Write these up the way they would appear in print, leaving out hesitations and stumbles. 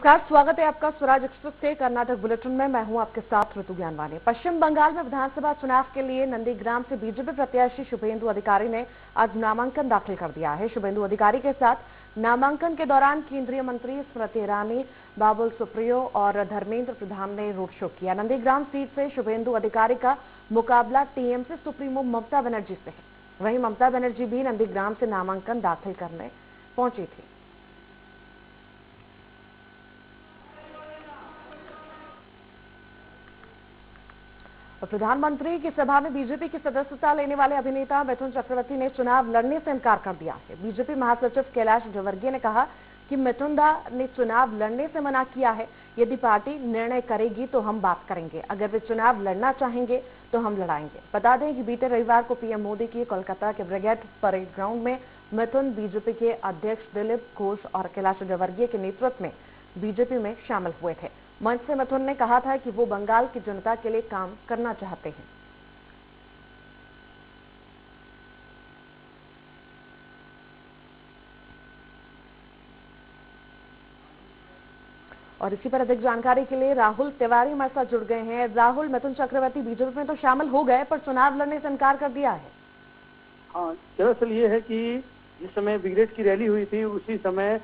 नमस्कार, स्वागत है आपका स्वराज एक्सप्रेस के कर्नाटक बुलेटिन में। मैं हूं आपके साथ ऋतु ज्ञानवानी। पश्चिम बंगाल में विधानसभा चुनाव के लिए नंदीग्राम से बीजेपी प्रत्याशी शुभेंदु अधिकारी ने आज नामांकन दाखिल कर दिया है। शुभेंदु अधिकारी के साथ नामांकन के दौरान केंद्रीय मंत्री स्मृति ईरानी, बाबुल सुप्रियो और धर्मेंद्र प्रधान ने रोड शो किया। नंदीग्राम सीट से शुभेंदु अधिकारी का मुकाबला टीएमसी सुप्रीमो ममता बनर्जी से है। वहीं ममता बनर्जी भी नंदीग्राम से नामांकन दाखिल करने पहुंची थी। और प्रधानमंत्री की सभा में बीजेपी की सदस्यता लेने वाले अभिनेता मिथुन चक्रवर्ती ने चुनाव लड़ने से इनकार कर दिया है। बीजेपी महासचिव कैलाश विजयवर्गीय ने कहा कि मिथुन दा ने चुनाव लड़ने से मना किया है। यदि पार्टी निर्णय करेगी तो हम बात करेंगे, अगर वे चुनाव लड़ना चाहेंगे तो हम लड़ाएंगे। बता दें कि बीते रविवार को पीएम मोदी की कोलकाता के ब्रिगेड परेड ग्राउंड में मिथुन बीजेपी के अध्यक्ष दिलीप घोष और कैलाश विजयवर्गीय के नेतृत्व में बीजेपी में शामिल हुए थे। मंच से मिथुन ने कहा था कि वो बंगाल की जनता के लिए काम करना चाहते हैं। और इसी पर अधिक जानकारी के लिए राहुल तिवारी हमारे साथ जुड़ गए हैं। राहुल, मिथुन चक्रवर्ती बीजेपी में तो शामिल हो गए पर चुनाव लड़ने से इनकार कर दिया है। हाँ, दरअसल ये है कि जिस समय ब्रिगेड की रैली हुई थी उसी समय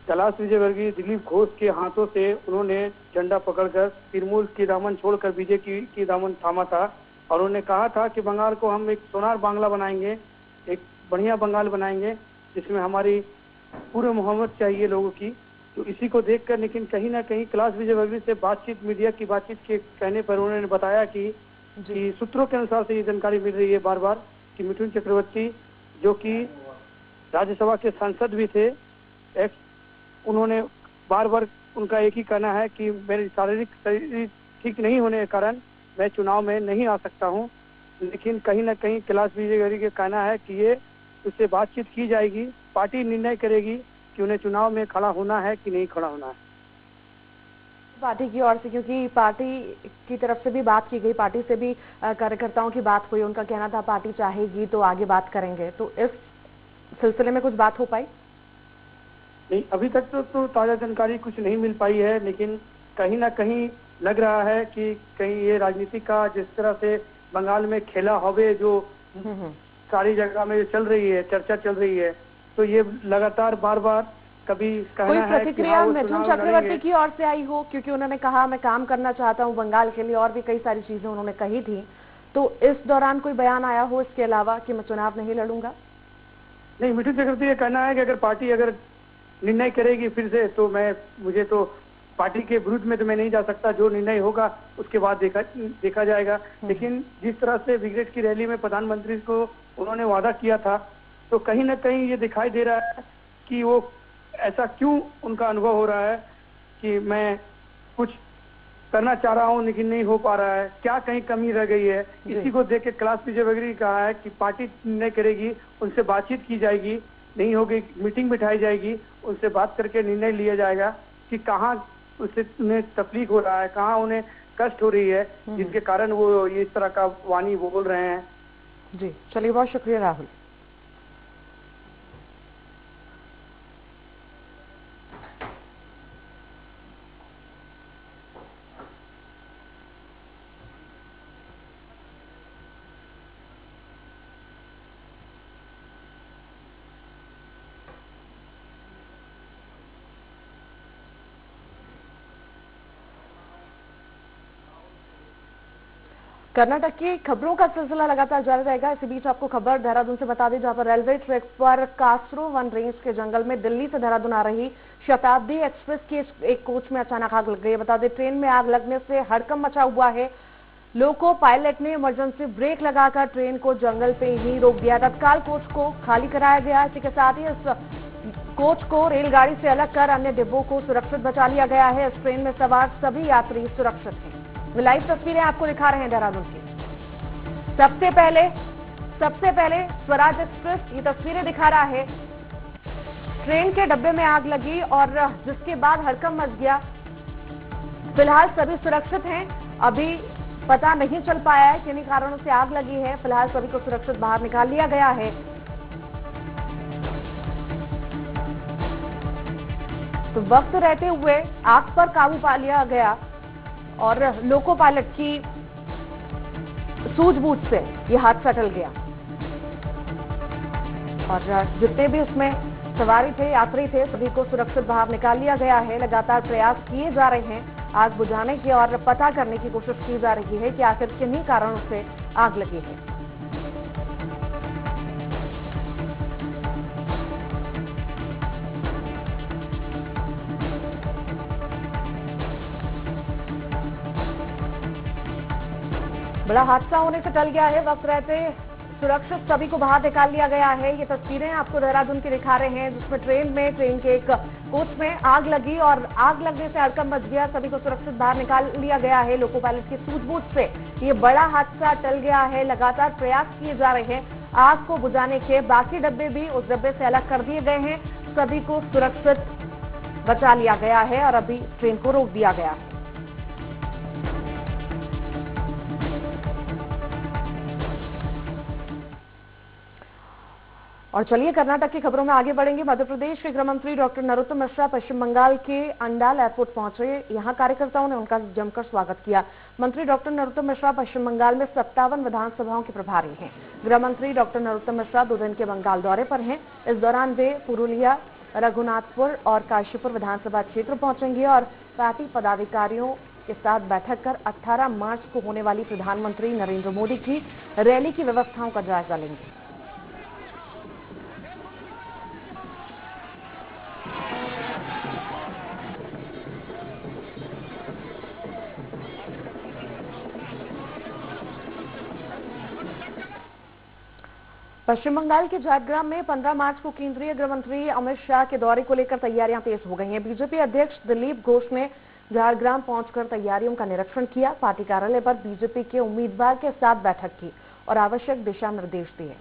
कैलाश विजयवर्गीय दिलीप घोष के हाथों से उन्होंने झंडा पकड़कर तृणमूल की दामन छोड़कर बीजेपी की दामन थामा था और उन्होंने कहा था कि बंगाल को हम एक सोनार बांग्ला बनाएंगे, एक बढ़िया बंगाल बनाएंगे जिसमें हमारी पूरे मोहब्बत चाहिए लोगों की। तो इसी को देखकर लेकिन कहीं ना कहीं कैलाश विजयवर्गीय से बातचीत, मीडिया की बातचीत के कहने पर उन्होंने बताया कि सूत्रों के अनुसार से ये जानकारी मिल रही है बार बार कि मिथुन चक्रवर्ती जो कि राज्यसभा के सांसद भी थे, उन्होंने बार बार उनका एक ही कहना है कि मेरे शारीरिक ठीक नहीं होने के कारण मैं चुनाव में नहीं आ सकता हूं। लेकिन कहीं ना कहीं कैलाश विजयवर्गीय का कहना है कि ये उससे बातचीत की जाएगी, पार्टी निर्णय करेगी कि उन्हें चुनाव में खड़ा होना है कि नहीं खड़ा होना है। पार्टी की ओर से, क्योंकि पार्टी की तरफ से भी बात की गई, पार्टी से भी कार्यकर्ताओं की बात हुई, उनका कहना था पार्टी चाहेगी तो आगे बात करेंगे। तो इस सिलसिले में कुछ बात हो पाई? नहीं, अभी तक तो ताजा जानकारी कुछ नहीं मिल पाई है, लेकिन कहीं ना कहीं लग रहा है कि कहीं ये राजनीति का जिस तरह से बंगाल में खेला हवे जो सारी जगह में चल रही है, चर्चा चल रही है, तो ये लगातार बार बार कभी कहना है कि प्रतिक्रिया मिथुन चक्रवर्ती की ओर से आई हो, क्योंकि उन्होंने कहा मैं काम करना चाहता हूं बंगाल के लिए, और भी कई सारी चीजें उन्होंने कही थी। तो इस दौरान कोई बयान आया हो इसके अलावा कि मैं चुनाव नहीं लड़ूंगा? नहीं, मिथुन चक्रवर्ती ये कहना है कि अगर पार्टी निर्णय करेगी फिर से तो मुझे तो पार्टी के विरुद्ध में तो मैं नहीं जा सकता, जो निर्णय होगा उसके बाद देखा जाएगा। लेकिन जिस तरह से ब्रिगेड की रैली में प्रधानमंत्री को उन्होंने वादा किया था, तो कहीं ना कहीं ये दिखाई दे रहा है कि वो ऐसा क्यों उनका अनुभव हो रहा है कि मैं कुछ करना चाह रहा हूँ लेकिन नहीं हो पा रहा है, क्या कहीं कमी रह गई है। इसी को देख के कैलाश विजयवर्गीय ने कहा है कि पार्टी निर्णय करेगी, उनसे बातचीत की जाएगी, नहीं होगी मीटिंग बिठाई जाएगी, उनसे बात करके निर्णय लिया जाएगा कि कहाँ उन्हें तकलीफ हो रहा है, कहाँ उन्हें कष्ट हो रही है, जिसके कारण वो इस तरह का वाणी बोल रहे हैं। जी, चलिए, बहुत शुक्रिया राहुल। कर्नाटक की खबरों का सिलसिला लगातार जारी रहेगा। इसी बीच आपको खबर देहरादून से बता दें, जहां पर रेलवे ट्रैक पर कासरो वन रेंज के जंगल में दिल्ली से देहरादून आ रही शताब्दी एक्सप्रेस की एक कोच में अचानक आग लग गई। बता दें, ट्रेन में आग लगने से हड़कंप मचा हुआ है। लोको पायलट ने इमरजेंसी ब्रेक लगाकर ट्रेन को जंगल पे ही रोक दिया। तत्काल कोच को खाली कराया गया। इसी के साथ ही इस कोच को रेलगाड़ी से अलग कर अन्य डिब्बों को सुरक्षित बचा लिया गया है। इस ट्रेन में सवार सभी यात्री सुरक्षित हैं। लाइव तस्वीरें आपको दिखा रहे हैं देहरादून की। सबसे पहले स्वराज एक्सप्रेस ये तस्वीरें दिखा रहा है। ट्रेन के डब्बे में आग लगी और जिसके बाद हड़कंप मच गया। फिलहाल सभी सुरक्षित हैं। अभी पता नहीं चल पाया है किन कारणों से आग लगी है। फिलहाल सभी को सुरक्षित बाहर निकाल लिया गया है। तो वक्त रहते हुए आग पर काबू पा लिया गया और लोको पायलट की सूझबूझ से यह हादसा टल गया और जितने भी उसमें सवारी थे, यात्री थे, सभी को सुरक्षित बाहर निकाल लिया गया है। लगातार प्रयास किए जा रहे हैं आग बुझाने की और पता करने की कोशिश की जा रही है कि आखिर किन्हीं कारणों से आग लगी है। बड़ा हादसा होने से टल गया है। वक्त रहते सुरक्षित सभी को बाहर निकाल लिया गया है। ये तस्वीरें आपको देहरादून की दिखा रहे हैं, जिसमें ट्रेन के एक कोच में आग लगी और आग लगने से हड़कंप मच गया। सभी को सुरक्षित बाहर निकाल लिया गया है। लोको पायलट की सूझबूझ से ये बड़ा हादसा टल गया है। लगातार प्रयास किए जा रहे हैं आग को बुझाने के। बाकी डब्बे भी उस डब्बे से अलग कर दिए गए हैं। सभी को सुरक्षित बचा लिया गया है और अभी ट्रेन को रोक दिया गया है। और चलिए कर्नाटक की खबरों में आगे बढ़ेंगे। मध्य प्रदेश के गृह मंत्री डॉक्टर नरोत्तम मिश्रा पश्चिम बंगाल के अंडाल एयरपोर्ट पहुंचे। यहां कार्यकर्ताओं ने उनका जमकर स्वागत किया। मंत्री डॉक्टर नरोत्तम मिश्रा पश्चिम बंगाल में 57 विधानसभाओं के प्रभारी हैं। गृह मंत्री डॉक्टर नरोत्तम मिश्रा 2 दिन के बंगाल दौरे पर हैं। इस दौरान वे पुरुलिया, रघुनाथपुर और काशीपुर विधानसभा क्षेत्र पहुंचेंगे और पार्टी पदाधिकारियों के साथ बैठक कर 18 मार्च को होने वाली प्रधानमंत्री नरेंद्र मोदी की रैली की व्यवस्थाओं का जायजा लेंगे। पश्चिम बंगाल के झारग्राम में 15 मार्च को केंद्रीय गृह मंत्री अमित शाह के दौरे को लेकर तैयारियां तेज हो गई हैं। बीजेपी अध्यक्ष दिलीप घोष ने झारग्राम पहुंचकर तैयारियों का निरीक्षण किया। पार्टी कार्यालय पर बीजेपी के उम्मीदवार के साथ बैठक की और आवश्यक दिशा निर्देश दिए।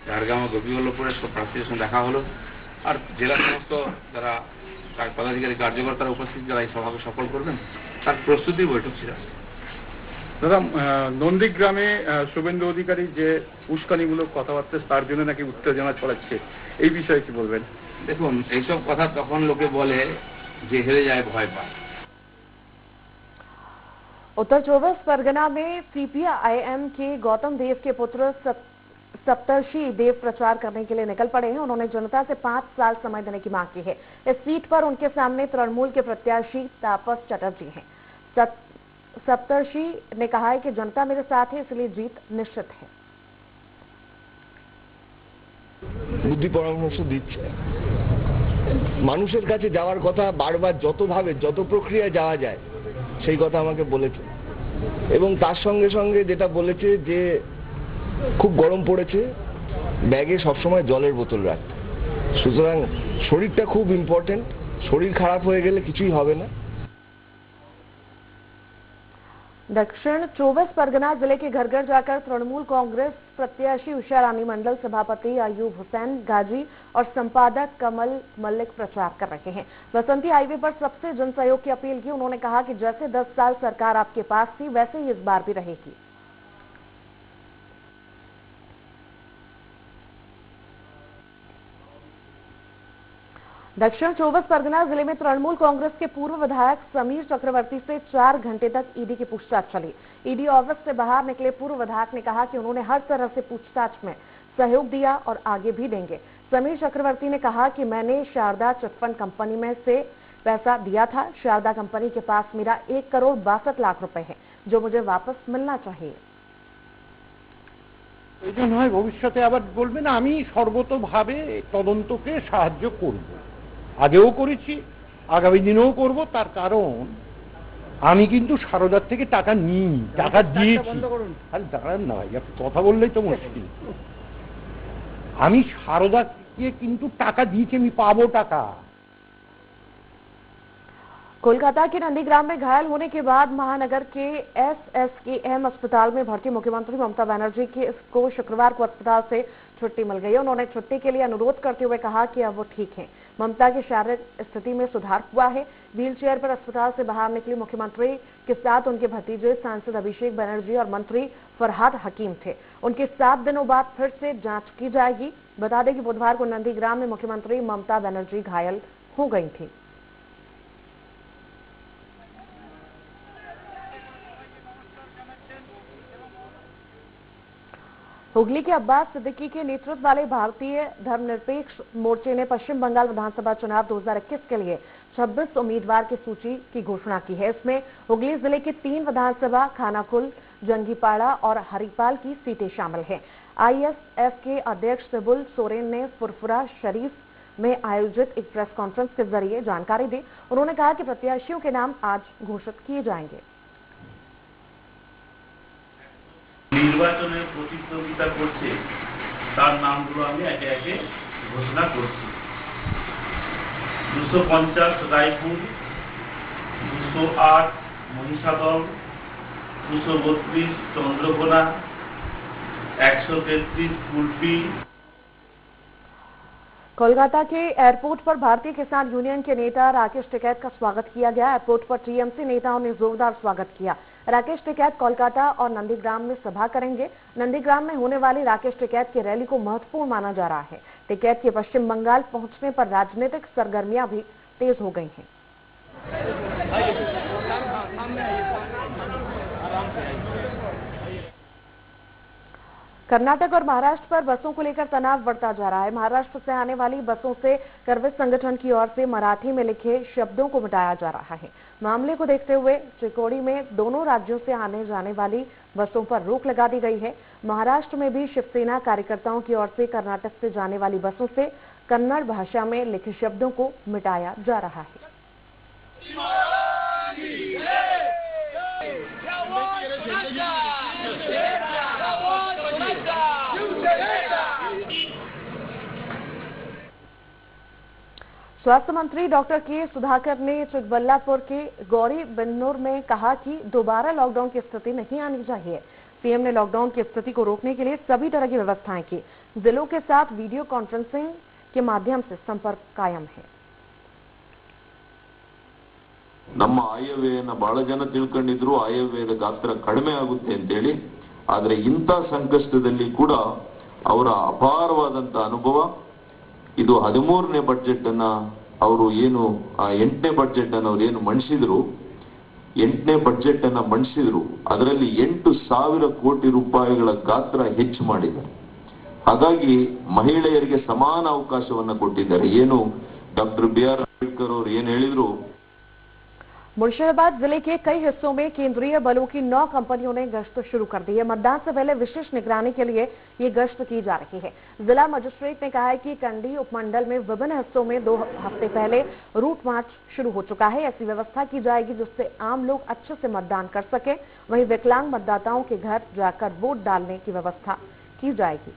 झारग्राम गोपीवल्लभपुर प्रार्थीদের সঙ্গে দেখা হলো আর জেলা সমস্ত যারা পদাধিকারী কার্যকর্তারা উপস্থিত যারা এই সভাকে সফল করবেন তার প্রস্তুতি বৈঠক ছিল। দাদা নন্দীগ্রামে শুভেন্দু অধিকারী যে উস্কানিমূলক কথাবার্তা তার জন্য নাকি উত্তেজনা ছড়াচ্ছে, এই বিষয়ে কি বলবেন? দেখুন, এইসব কথা তখন লোকে বলে যে হেরে যায় ভয় পায়। उत्तर 24 परगना में सीपीआईएम के गौतम देव के पुत्र सप्तर्षि देव प्रचार करने के लिए निकल पड़े हैं। उन्होंने जनता से 5 साल समय देने की मांग की है। इस सीट पर उनके सामने तृणमूल के प्रत्याशी तापस चटर्जी हैं। सप्तर्षि ने कहा है कि जनता मेरे साथ है, इसलिए जीत निश्चित है। বুদ্ধি পরামর্শ দিচ্ছে, মানুষের কাছে যাওয়ার কথা বারবার যতভাবে যত প্রক্রিয়ায় যাওয়া যায় সেই কথা আমাকে বলেছে এবং তার সঙ্গে সঙ্গে যেটা বলেছে যে খুব গরম পড়েছে, ব্যাগে সবসময় জলের বোতল রাখতে। সুতরাং শরীরটা খুব ইম্পর্টেন্ট, শরীর খারাপ হয়ে গেলে কিছুই হবে না। दक्षिण 24 परगना जिले के घर घर जाकर तृणमूल कांग्रेस प्रत्याशी उषा रानी मंडल, सभापति अयूब हुसैन गाजी और संपादक कमल मल्लिक प्रचार कर रहे हैं। बसंती हाईवे पर सबसे जनसहयोग की अपील की। उन्होंने कहा कि जैसे 10 साल सरकार आपके पास थी वैसे ही इस बार भी रहेगी। दक्षिण 24 परगना जिले में तृणमूल कांग्रेस के पूर्व विधायक समीर चक्रवर्ती से 4 घंटे तक ईडी की पूछताछ चली। ईडी ऑफिस से बाहर निकले पूर्व विधायक ने कहा कि उन्होंने हर तरह से पूछताछ में सहयोग दिया और आगे भी देंगे। समीर चक्रवर्ती ने कहा कि मैंने शारदा चिटफंड कंपनी में से पैसा दिया था। शारदा कंपनी के पास मेरा 1,62,00,000 रुपए है, जो मुझे वापस मिलना चाहिए। প্রয়োজন হয় ভবিষ্যতে আবার বলবেন, আমি সর্বতোভাবে তদন্তকে সাহায্য করব, আগেও করেছি, আগামী দিনেও করব। তার কারণ আমি কিন্তু সারদার থেকে টাকা নিই, টাকা দিয়েছি। আরে দাঁড়ান না ভাই, আপনি কথা বললেই তো মুশকিল। আমি সারদাকে কিন্তু টাকা দিয়েছি, আমি পাবো টাকা। कोलकाता के नंदीग्राम में घायल होने के बाद महानगर के एसएसकेएम अस्पताल में भर्ती मुख्यमंत्री ममता बनर्जी को शुक्रवार को अस्पताल से छुट्टी मिल गई। उन्होंने छुट्टी के लिए अनुरोध करते हुए कहा कि अब वो ठीक हैं। ममता की शारीरिक स्थिति में सुधार हुआ है। व्हीलचेयर पर अस्पताल से बाहर निकली मुख्यमंत्री के साथ उनके भतीजे सांसद अभिषेक बनर्जी और मंत्री फरहाद हकीम थे। उनकी 7 दिनों बाद फिर से जांच की जाएगी। बता दें कि बुधवार को नंदीग्राम में मुख्यमंत्री ममता बनर्जी घायल हो गई थी। हुगली के अब्बास सिद्दीकी के नेतृत्व वाले भारतीय धर्मनिरपेक्ष मोर्चे ने पश्चिम बंगाल विधानसभा चुनाव 2021 के लिए 26 उम्मीदवार की सूची की घोषणा की है। इसमें हुगली जिले के 3 विधानसभा खानाकुल, जंगीपाड़ा और हरिपाल की सीटें शामिल हैं। आईएसएफ के अध्यक्ष सिबुल सोरेन ने फुरफुरा शरीफ में आयोजित एक प्रेस कॉन्फ्रेंस के जरिए जानकारी दी। उन्होंने कहा कि प्रत्याशियों के नाम आज घोषित किए जाएंगे। নির্বাচনে প্রতিদ্বন্দ্বিতা করছে তার নামগুলো আমি একে একে ঘোষণা করছি। 250 রায়পুর, 208 মহিষাদল, 232 চন্দ্রকোনা, 133 कुल्फी। कोलकाता के एयरपोर्ट पर भारतीय किसान यूनियन के नेता राकेश टिकैत का स्वागत किया गया। एयरपोर्ट पर टीएमसी नेताओं ने जोरदार स्वागत किया। राकेश टिकैत कोलकाता और नंदीग्राम में सभा करेंगे। नंदीग्राम में होने वाली राकेश टिकैत की रैली को महत्वपूर्ण माना जा रहा है। टिकैत के पश्चिम बंगाल पहुंचने पर राजनीतिक सरगर्मियां भी तेज हो गई हैं। कर्नाटक और महाराष्ट्र पर बसों को लेकर तनाव बढ़ता जा रहा है। महाराष्ट्र से आने वाली बसों से कर्विस संगठन की ओर से मराठी में लिखे शब्दों को मिटाया जा रहा है। मामले को देखते हुए चिकोड़ी में दोनों राज्यों से आने जाने वाली बसों पर रोक लगा दी गई है। महाराष्ट्र में भी शिवसेना कार्यकर्ताओं की ओर से कर्नाटक से जाने वाली बसों से कन्नड़ भाषा में लिखे शब्दों को मिटाया जा रहा है। स्वास्थ्य मंत्री डॉक्टर के सुधाकर ने चिकबल्लापुर के गौरी बिन्नूर में कहा कि दोबारा लॉकडाउन की स्थिति नहीं आनी चाहिए। सीएम ने लॉकडाउन की स्थिति को रोकने के लिए सभी तरह की व्यवस्थाएं की। जिलों के साथ वीडियो कॉन्फ्रेंसिंग के माध्यम से संपर्क कायम है। ನಮ್ಮ ಆಯವ್ಯಯನ ಬಹಳ ಜನ ತಿಳ್ಕೊಂಡಿದ್ರು ಆಯವ್ಯಯದ ಗಾತ್ರ ಕಡಿಮೆ ಆಗುತ್ತೆ ಅಂತ ಹೇಳಿ, ಆದರೆ ಇಂಥ ಸಂಕಷ್ಟದಲ್ಲಿ ಕೂಡ ಅವರ ಅಪಾರವಾದಂತ ಅನುಭವ ಇದು 13ನೇ ಬಜೆಟ್ ಅನ್ನ ಅವರು ಏನು 8ನೇ ಬಜೆಟ್ ಅನ್ನು ಅವರು ಏನು ಮಂಡಿಸಿದ್ರು 8ನೇ ಬಜೆಟ್ ಅನ್ನ ಮಂಡಿಸಿದ್ರು ಅದರಲ್ಲಿ 8,000 ಕೋಟಿ ರೂಪಾಯಿಗಳ ಗಾತ್ರ ಹೆಚ್ಚು ಮಾಡಿದ್ದಾರೆ। ಹಾಗಾಗಿ ಮಹಿಳೆಯರಿಗೆ ಸಮಾನ ಅವಕಾಶವನ್ನ ಕೊಟ್ಟಿದ್ದಾರೆ। ಏನು ಡಾಕ್ಟರ್ BR ಅಂಬೇಡ್ಕರ್ ಅವರು ಏನು ಹೇಳಿದ್ರು। मुर्शिदाबाद जिले के कई हिस्सों में केंद्रीय बलों की 9 कंपनियों ने गश्त शुरू कर दी है। मतदान से पहले विशेष निगरानी के लिए ये गश्त की जा रही है। जिला मजिस्ट्रेट ने कहा है कि कंडी उपमंडल में विभिन्न हिस्सों में 2 हफ्ते पहले रूट मार्च शुरू हो चुका है। ऐसी व्यवस्था की जाएगी जिससे आम लोग अच्छे से मतदान कर सके। वहीं विकलांग मतदाताओं के घर जाकर वोट डालने की व्यवस्था की जाएगी।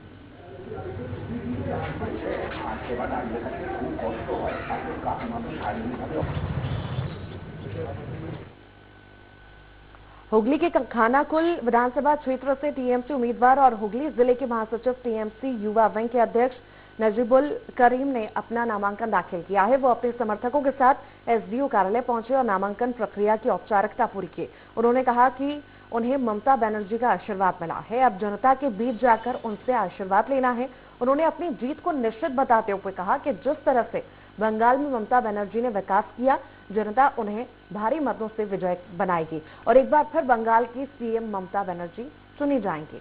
हुगली के खानाकुल विधानसभा क्षेत्र से टीएमसी उम्मीदवार और हुगली जिले के महासचिव टीएमसी युवा विंग के अध्यक्ष नजीबुल करीम ने अपना नामांकन दाखिल किया है। वो अपने समर्थकों के साथ एसडीओ कार्यालय पहुंचे और नामांकन प्रक्रिया की औपचारिकता पूरी की। उन्होंने कहा कि उन्हें ममता बनर्जी का आशीर्वाद मिला है, अब जनता के बीच जाकर उनसे आशीर्वाद लेना है। उन्होंने अपनी जीत को निश्चित बताते हुए कहा कि जिस तरह से बंगाल में ममता बनर्जी ने विकास किया, जनता उन्हें भारी मतों से विजय बनाएगी और एक बार फिर बंगाल की सीएम ममता बनर्जी चुनी जाएंगी।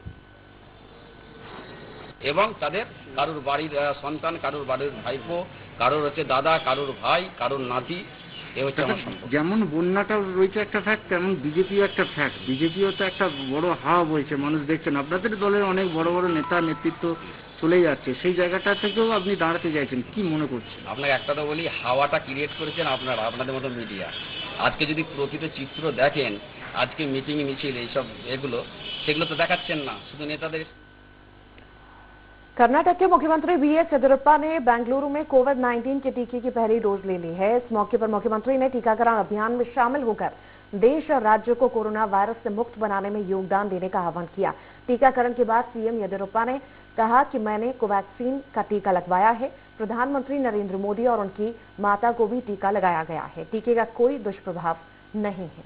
এবং তাদের কারোর বাড়ির সন্তান, কারোর বাড়ির ভাইপো, কারোর হচ্ছে দাদা, কারোর ভাই, কারোর নাতি, এই হচ্ছে আমার সম্পর্ক। যেমন বন্যাটা রয়েছে একটা ফ্যাক্ট, তেমন বিজেপিও একটা ফ্যাক্ট। বিজেপিও তো একটা বড় হাওয়া বইছে, মানুষ দেখছেন। আপনাদের দলের অনেক বড় বড় নেতা নেতৃত্ব চলে যাচ্ছে, সেই জায়গাটা থেকেও আপনি দাঁড়াতে চাইছেন, কি মনে করছেন? আপনাকে একটা তো বলি, হাওয়াটা ক্রিয়েট করেছেন আপনারা, আপনাদের মতো মিডিয়া। আজকে যদি প্রকৃত চিত্র দেখেন, আজকে মিটিং মিছিল এইসব এগুলো সেগুলো তো দেখাচ্ছেন না, শুধু নেতাদের। कर्नाटक के मुख्यमंत्री बीएस येदियुरप्पा ने बेंगलुरु में कोविड-19 के टीके की पहली डोज ले ली है। इस मौके पर मुख्यमंत्री ने टीकाकरण अभियान में शामिल होकर देश और राज्य को कोरोना वायरस से मुक्त बनाने में योगदान देने का आह्वान किया। टीकाकरण के बाद सीएम येदियुरप्पा ने कहा कि मैंने कोवैक्सीन का टीका लगवाया है। प्रधानमंत्री नरेंद्र मोदी और उनकी माता को भी टीका लगाया गया है। टीके का कोई दुष्प्रभाव नहीं है।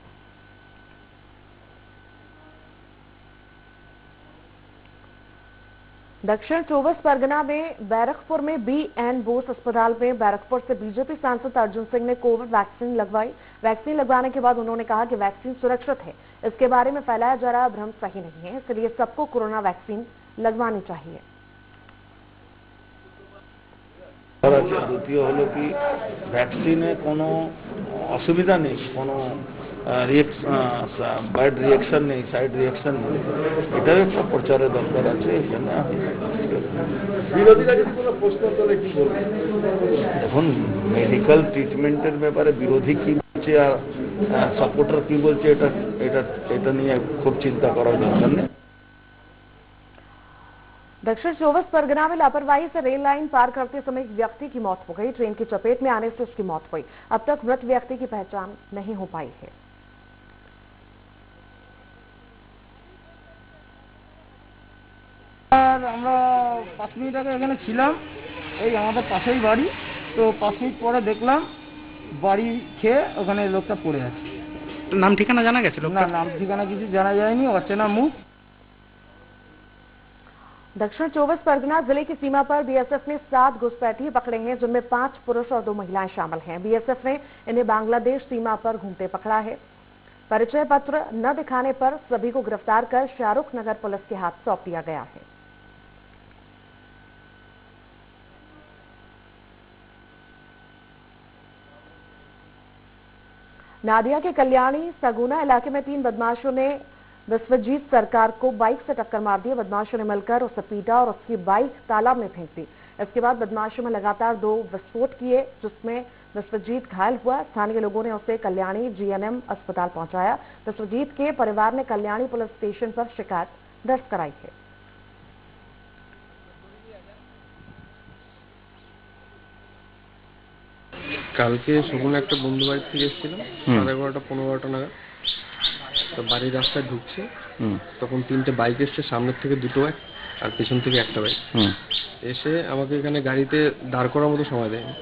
दक्षिण 24 परगना में बैरकपुर में बी.एन. बोस अस्पताल में बैरकपुर से बीजेपी सांसद अर्जुन सिंह ने कोविड वैक्सीन लगवाई। वैक्सीन लगवाने के बाद उन्होंने कहा कि वैक्सीन सुरक्षित है, इसके बारे में फैलाया जा रहा भ्रम सही नहीं है, इसलिए सबको कोरोना वैक्सीन लगवानी चाहिए। द्वितीय हलो कि वैक्सीने कोनो असुविधा नहीं, कोनो बैड रिएक्शन नहीं, साइड रिएक्शन नहीं, এটার একটা প্রচারের দরকার আছে। এখানে বিরোধীরা যদি কোনো প্রশ্ন তোলে কি বলবেন? এখন মেডিকেল ট্রিটমেন্টের ব্যাপারে বিরোধী কি বলছে আর সাপোর্টার কি বলছে এটা নিয়ে খুব চিন্তা করার দরকার নেই। दक्षिण 24 परगना में लापरवाही से रेल लाइन पार करते समय एक व्यक्ति की मौत हो गई। ट्रेन की चपेट में आने से उसकी मौत हुई। अब तक मृत व्यक्ति की पहचान नहीं हो पाई है। আমরা 5 মিনিট আগে এখানে ছিলাম, এই আমাদের পাশেই বাড়ি, তো 5 মিনিট পরে দেখলাম বাড়ি খেয়ে ওখানে লোকটা পড়ে আছে। নাম ঠিকানা জানা গেছে? না, নাম ঠিকানা কিছু জানা যায়নি, অচেনা মুখ। दक्षिण 24 परगना जिले की सीमा पर बीएसएफ ने 7 घुसपैठिए पकड़े हैं, जिनमें 5 पुरुष और 2 महिलाएं शामिल हैं। बीएसएफ ने इन्हें बांग्लादेश सीमा पर घूमते पकड़ा है। परिचय पत्र न दिखाने पर सभी को गिरफ्तार कर शाहरुख नगर पुलिस के हाथ सौंप दिया गया है। नादिया के कल्याणी सगुना इलाके में 3 बदमाशों ने विश्वजीत सरकार को बाइक से टक्कर मार दी। बदमाशों ने मिलकर उसे पीटा और उसकी बाइक तालाब में फेंक दी। इसके बाद बदमाशों में लगातार 2 विस्फोट किए, जिसमें विश्वजीत घायल हुआ। स्थानीय लोगों ने उसे कल्याणी जीएनएम अस्पताल पहुंचाया। विश्वजीत के परिवार ने कल्याणी पुलिस स्टेशन पर शिकायत दर्ज कराई है। কালকে শগুন একটা বন্ধু বাড়ি থেকে এসেছিলাম 11:15 নাগাদ, তো বাড়ির রাস্তায় ঢুকছে, তখন 3টে বাইক এসছে, সামনের থেকে 2টো বাইক আর পেছন থেকে একটা বাইক এসে আমাকে এখানে গাড়িতে দাঁড় করার মতো সময় দেয়নি।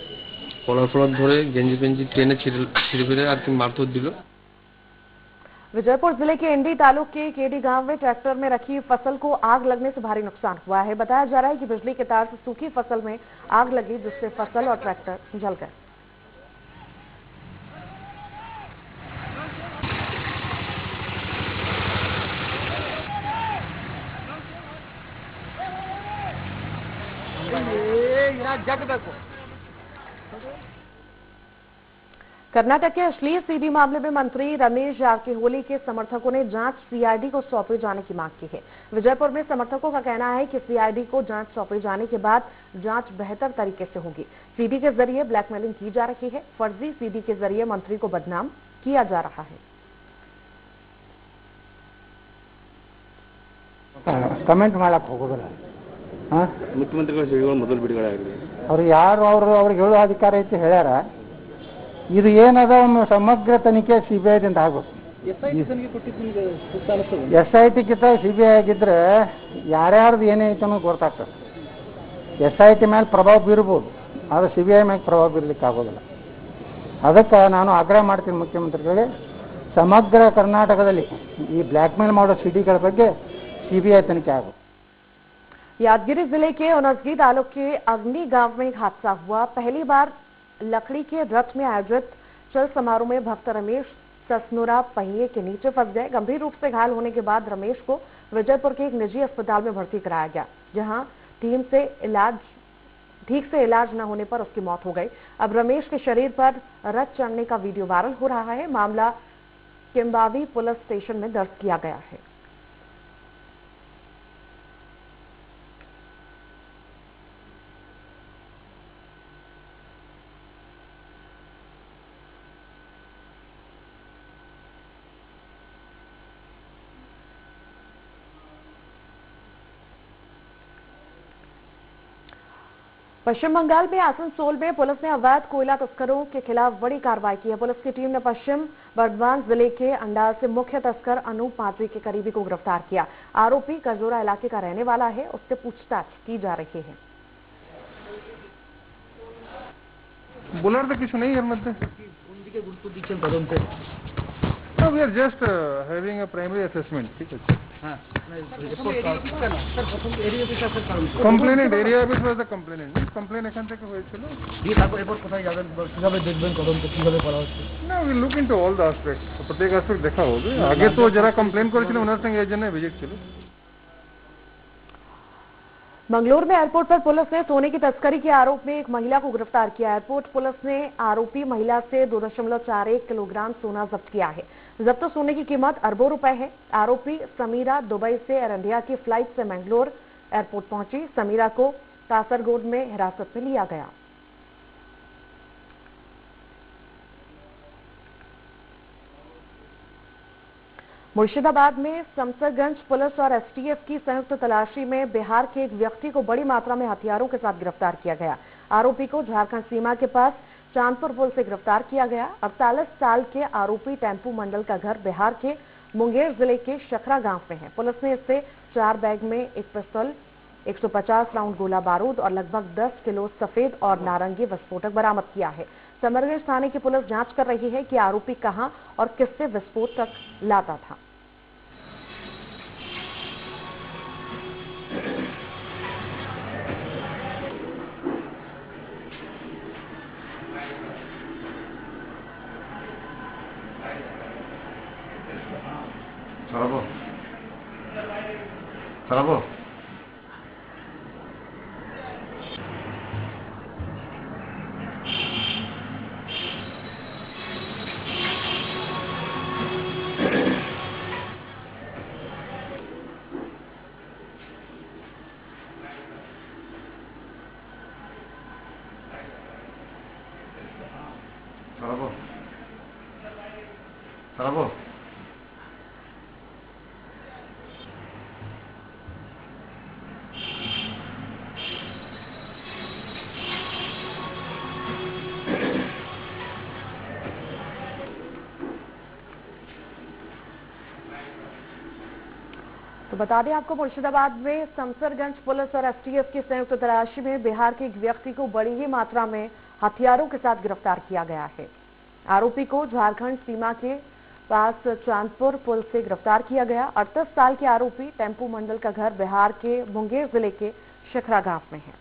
কলার ধরে গেঞ্জি পেঞ্জি টেনে ছিঁড়ে ফিরে আর কি মারধর দিল। विजयपुर जिले के इंडी तालुक के केडी गांव में ट्रैक्टर में रखी फसल को आग लगने से भारी नुकसान हुआ है। बताया जा रहा है कि बिजली के तार से सूखी फसल में आग लगी, जिससे फसल और ट्रैक्टर जल गए। कर्नाटक के अश्लील सीडी मामले में मंत्री रमेश जारकिहोली के समर्थकों ने जांच सीआईडी को सौंपे जाने की मांग की है। विजयपुर में समर्थकों का कहना है कि सीआईडी को जांच सौंपे जाने के बाद जांच बेहतर तरीके से होगी। सीडी के जरिए ब्लैकमेलिंग की जा रही है। फर्जी सीडी के जरिए मंत्री को बदनाम किया जा रहा है। ಕಮೆಂಟ್ ಮಾಡಕ್ಕೆ ಹೋಗೋದಿಲ್ಲ। ಮುಖ್ಯಮಂತ್ರಿಗಳು ಮೊದಲು ಬಿಡುಗಡೆ ಆಗಿದೆ, ಅವ್ರು ಯಾರು ಅವ್ರಿಗೆ ಹೇಳೋ ಅಧಿಕಾರ ಐತಿ ಹೇಳ್ಯಾರ। ಇದು ಏನದ ಒಂದು ಸಮಗ್ರ ತನಿಖೆ ಸಿಬಿಐದಿಂದ ಆಗಬೇಕು। SIT ಕಿಂತ ಸಿಬಿಐ ಆಗಿದ್ರೆ ಯಾರ್ಯಾರ್ದು ಏನೈತೆ ಅನ್ನೋದು ಗೊತ್ತಾಗ್ತದೆ। SIT ಮೇಲೆ ಪ್ರಭಾವ ಬೀರ್ಬೋದು, ಆದರೆ ಸಿಬಿಐ ಮೇಲೆ ಪ್ರಭಾವ ಬೀರ್ಲಿಕ್ಕೆ ಆಗೋದಿಲ್ಲ। ಅದಕ್ಕೆ ನಾನು ಆಗ್ರಹ ಮಾಡ್ತೀನಿ ಮುಖ್ಯಮಂತ್ರಿಗಳಿಗೆ, ಸಮಗ್ರ ಕರ್ನಾಟಕದಲ್ಲಿ ಈ ಬ್ಲ್ಯಾಕ್ ಮೇಲ್ ಮಾಡೋ ಸಿಡಿಗಳ ಬಗ್ಗೆ सीबीआई तनिखा आगो। यादगिरी जिले के उनसगी तालुक के अग्नि गांव में एक हादसा हुआ। पहली बार लकड़ी के रथ में आयोजित चल समारोह में भक्त रमेश ससनुरा पहिए के नीचे फंस गए। गंभीर रूप से घायल होने के बाद रमेश को विजयपुर के एक निजी अस्पताल में भर्ती कराया गया, जहां ठीक से इलाज न होने पर उसकी मौत हो गई। अब रमेश के शरीर पर रथ चढ़ने का वीडियो वायरल हो रहा है। मामला किम्बावी पुलिस स्टेशन में दर्ज किया गया है। पश्चिम बंगाल में आसनसोल में पुलिस ने अवैध कोयला तस्करों के खिलाफ बड़ी कार्रवाई की है। पुलिस की टीम ने पश्चिम बर्धमान जिले के अंडाल से मुख्य तस्कर अनूप माजरी के करीबी को गिरफ्तार किया। आरोपी कजोरा इलाके का रहने वाला है, उससे पूछताछ की जा रही है। बोलार तो किछु नहीं है मध्य गुरुत्व दीक्षण तदंते। We are just having a primary assessment. ठीक है। Complainant area office was the complainant complain এখান থেকে হয়েছিল। এরপর কোথায় যাবেন, কিভাবে দেখবেন, তদন্ত কিভাবে করা হচ্ছে? না, we look into all the aspect, প্রত্যেক অ্যাসপেক্ট দেখা হবে। আগে তো যারা কমপ্লেন করেছিল ওনার সঙ্গে এই জন্য ভিজিট ছিল। मंगलोर में एयरपोर्ट पर पुलिस ने सोने की तस्करी के आरोप में एक महिला को गिरफ्तार किया। एयरपोर्ट पुलिस ने आरोपी महिला से 2.41 किलोग्राम सोना जब्त किया है। जब्त सोने की कीमत अरबों रुपए है। आरोपी समीरा दुबई से एयर इंडिया की फ्लाइट से मंगलोर एयरपोर्ट पहुंची। समीरा को कासरगोड में हिरासत में लिया गया। मुर्शिदाबाद में समसरगंज पुलिस और एसटीएफ की संयुक्त तलाशी में बिहार के एक व्यक्ति को बड़ी मात्रा में हथियारों के साथ गिरफ्तार किया गया। आरोपी को झारखंड सीमा के पास चांदपुर पुल से गिरफ्तार किया गया। 48 साल के आरोपी टेम्पू मंडल का घर बिहार के मुंगेर जिले के शखरा गांव में है। पुलिस ने इससे 4 बैग में एक पिस्तौल, 150 राउंड गोला बारूद और लगभग 10 किलो सफेद और नारंगी विस्फोटक बरामद किया है। समरगंज थाने की पुलिस जांच कर रही है कि आरोपी कहां और किससे विस्फोटक लाता था। ছাড়াবো ছাড়াবো तो बता दें आपको, मुर्शिदाबाद में समसरगंज पुलिस और एसटीएफ की संयुक्त तलाशी में बिहार के एक व्यक्ति को बड़ी ही मात्रा में हथियारों के साथ गिरफ्तार किया गया है। आरोपी को झारखंड सीमा के पास चांदपुर पुल से गिरफ्तार किया गया। 38 साल के आरोपी टेम्पू मंडल का घर बिहार के मुंगेर जिले के शखरा गांव में है।